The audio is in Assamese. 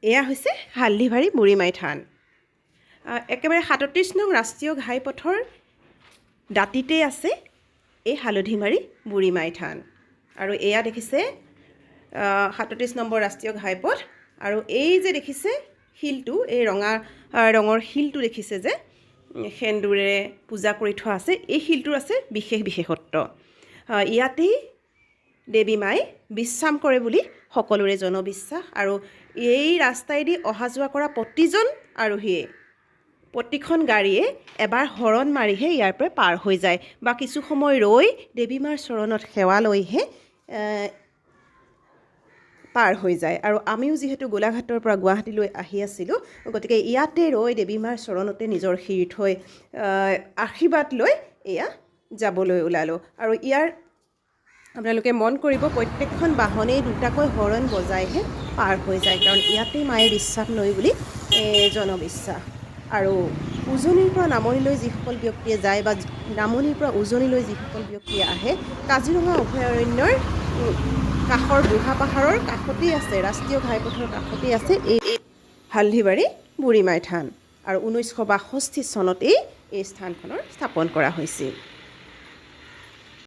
এয়া হৈছে হালধিবাৰী বুঢ়ীমাই থান। একেবাৰে ৩৭ নং ৰাষ্ট্ৰীয় ঘাইপথৰ দাঁতিতেই আছে এই হালধিবাৰী বুঢ়ীমাই থান। আৰু এয়া দেখিছে ৩৭ নম্বৰ ৰাষ্ট্ৰীয় ঘাইপথ। আৰু এই যে দেখিছে শিলটো, এই ৰঙৰ শিলটো দেখিছে যে সেন্দুৰেৰে পূজা কৰি থোৱা আছে, এই শিলটোৰ আছে বিশেষত্ব। ইয়াতেই দেৱী মাই বিশ্ৰাম কৰে বুলি সকলোৰে জনবিশ্বাস। আৰু এই ৰাস্তাইদি অহা যোৱা কৰা প্ৰতিজন আৰোহীয়ে, প্ৰতিখন গাড়ীয়ে এবাৰ হৰণ মাৰিহে ইয়াৰ পৰা পাৰ হৈ যায় বা কিছু সময় ৰৈ দেৱী মাৰ চৰণত সেৱা লৈহে পাৰ হৈ যায়। আৰু আমিও যিহেতু গোলাঘাটৰ পৰা গুৱাহাটীলৈ আহি আছিলোঁ, গতিকে ইয়াতে ৰৈ দেৱী মাৰ চৰণতে নিজৰ শিৰ থৈ আশীৰ্বাদ লৈ এয়া যাবলৈ ওলালোঁ। আৰু ইয়াৰ আপোনালোকে মন কৰিব, প্ৰত্যেকখন বাহনেই দুটাকৈ হৰণ বজাইহে পাৰ হৈ যায়, কাৰণ ইয়াতেই মায়ে বিশ্ৰাম লয় বুলি জনবিশ্বাস। আৰু উজনিৰ পৰা নামনিলৈ যিসকল ব্যক্তিয়ে যায় বা নামনিৰ পৰা উজনিলৈ যিসকল ব্যক্তিয়ে আহে, কাজিৰঙা অভয়াৰণ্যৰ কাষৰ বুঢ়া পাহাৰৰ কাষতেই আছে, ৰাষ্ট্ৰীয় ঘাইপথৰ কাষতেই আছে এই হালধিবাৰী বুঢ়ীমাই থান। আৰু 1962 চনতেই এই স্থানখনৰ স্থাপন কৰা হৈছিল।